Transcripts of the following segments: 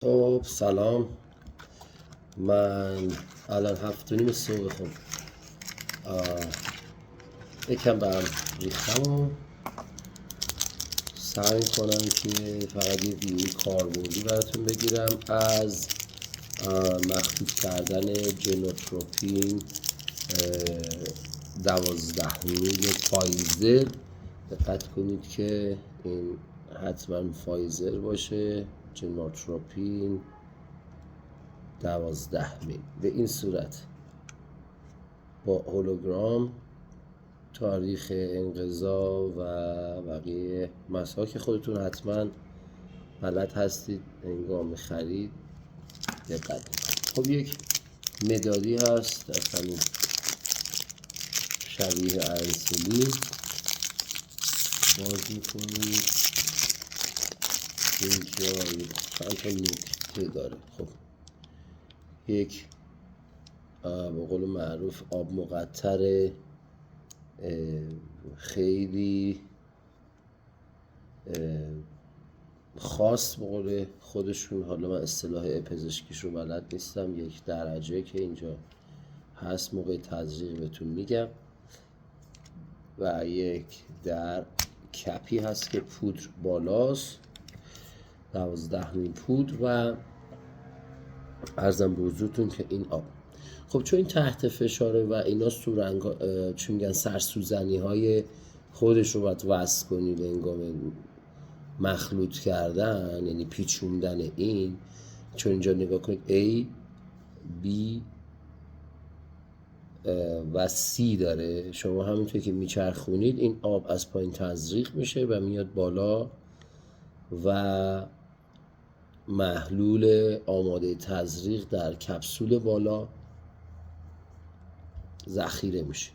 خب سلام. من الان 7:30 صبح. خب یکم برم ریختم و سعی کنم که فقط یه ویدیوی کاربردی براتون بگیرم از مخلوط کردن جنوتروپین 12 میلی فایزر. دقت کنید که این حتما فایزر باشه. جنوتروپین 12 میل به این صورت با هولوگرام، تاریخ انقضا و بقیه مسائل که خودتون حتما بلد هستید هنگام خرید دقت کنید. خب یک مدادی هست اصلا شبیه انسولین، باز میکنید اینجا چند تا نکته داره. خب یک به قول معروف آب مقطر خیلی خاص به قول خودشون، حالا من اصطلاح پزشکیش رو بلد نیستم، 1 درجه که اینجا هست موقع تزریق بهتون میگم، و یک در کپی هست که پودر بالاست 12 میل پودر و عرضم به حضورتون که این آب. خب چون این تحت فشاره و اینا سورنگ چون میگن سرسوزنی های خودش رو باید وصل کنید هنگام مخلوط کردن، یعنی پیچوندن این. چون اینجا نگاه کنید A B و C داره، شما همینطور که میچرخونید این آب از پایین تزریق میشه و میاد بالا و محلول آماده تزریق در کپسول بالا ذخیره میشه.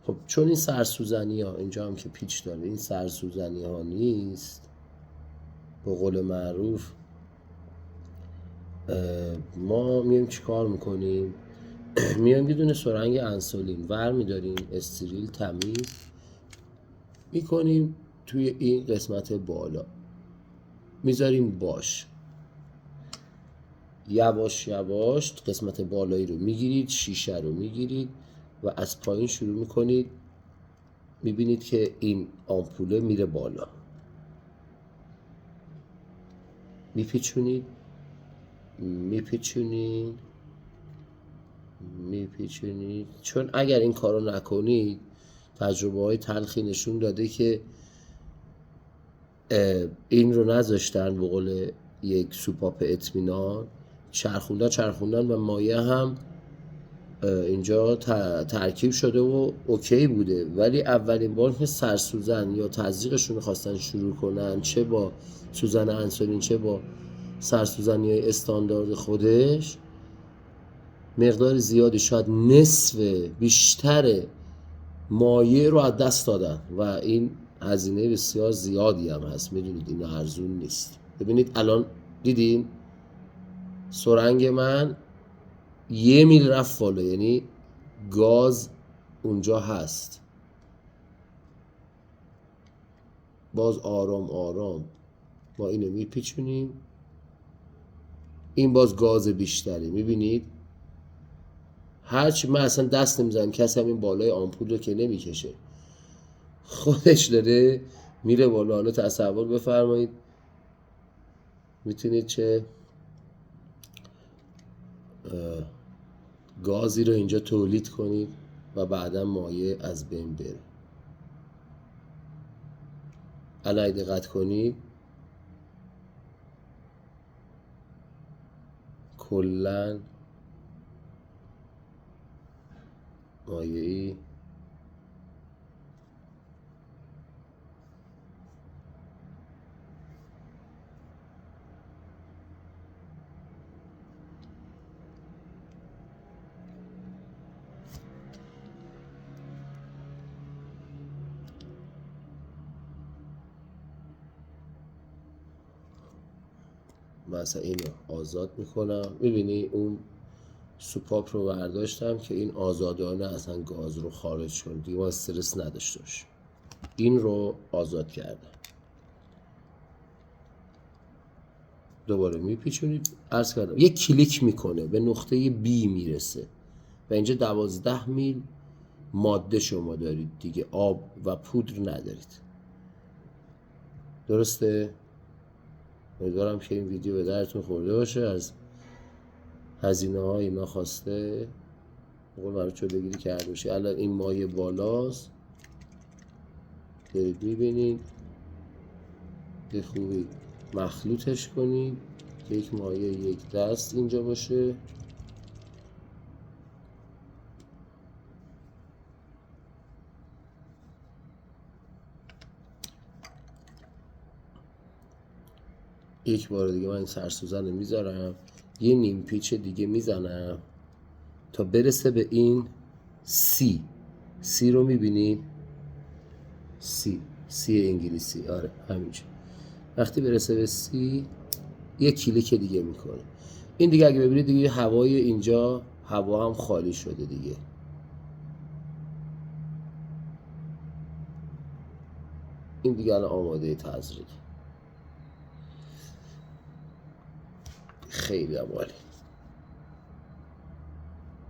خب چون این سرسوزنی ها اینجا هم که پیچ داره، این سرسوزنی ها نیست به قول معروف، ما میایم چی کار میکنیم؟ میایم یه دونه سرنگ انسولین ور میداریم، استریل تمیز میکنیم توی این قسمت بالا میذاریم، باش یواش یواش قسمت بالایی رو میگیرید، شیشه رو میگیرید و از پایین شروع میکنید، میبینید که این آمپوله میره بالا، میپیچونید میپیچونید میپیچونید. چون اگر این کارو نکنید، تجربه های تلخی نشون داده که این رو نذاشتن به قول یک سوپاپ اطمینان، چرخوندن و مایه هم اینجا ترکیب شده و اوکی بوده، ولی اولین بار که سرسوزن یا تزریقشون رو خواستن شروع کنن، چه با سوزن انسولین چه با سرسوزنی های استاندارد خودش، مقدار زیادی شاید نصف بیشتر مایع رو از دست دادن و این هزینه بسیار زیادی هم هست. میدونید این ارزون نیست. ببینید الان دیدین سرنگ من 1 میل رفت بالا، یعنی گاز اونجا هست. باز آرام آرام ما اینو میپیچونیم، این باز گاز بیشتری. میبینید هرچی من اصلا دست نمیزنم، کسی هم این بالای آمپول رو که نمیکشه، خودش داره میره بالا. حالا تصور بفرمایید میتونید چه گازی رو اینجا تولید کنید و بعدا مایع از بین بره. الان دقت کنید کلن مایعی مثلا اینو آزاد میکنم. میبینی اون سوپاپ رو برداشتم که این آزادانه اصلا گاز رو خارج کنه، دیگه ما استرس نداشته باشیم. این رو آزاد کردم. دوباره میپیچونید. عرض کردم یک کلیک میکنه به نقطه B میرسه و اینجا 12 میل ماده شما دارید دیگه، آب و پودر ندارید. درسته؟ امیدوارم که این ویدیو به درتون خورده باشه. از هزینه های ناخواسته بقول برای جلوگیری کرده باشه. الان این مایه بالاست، دارید میبینید، به خوبی مخلوطش کنید. یک مایه یک دست اینجا باشه. یک بار دیگه من این سرسوزن رو میذارم، یه نیم پیچ دیگه میزنم تا برسه به این سی رو میبینید، سی انگلیسی، آره همینجا. وقتی برسه به سی یه کلیک دیگه میکنه. این دیگه اگه ببینید دیگه هوای اینجا، هوا هم خالی شده دیگه. این دیگه الان آماده تزریق. خیلی عالی.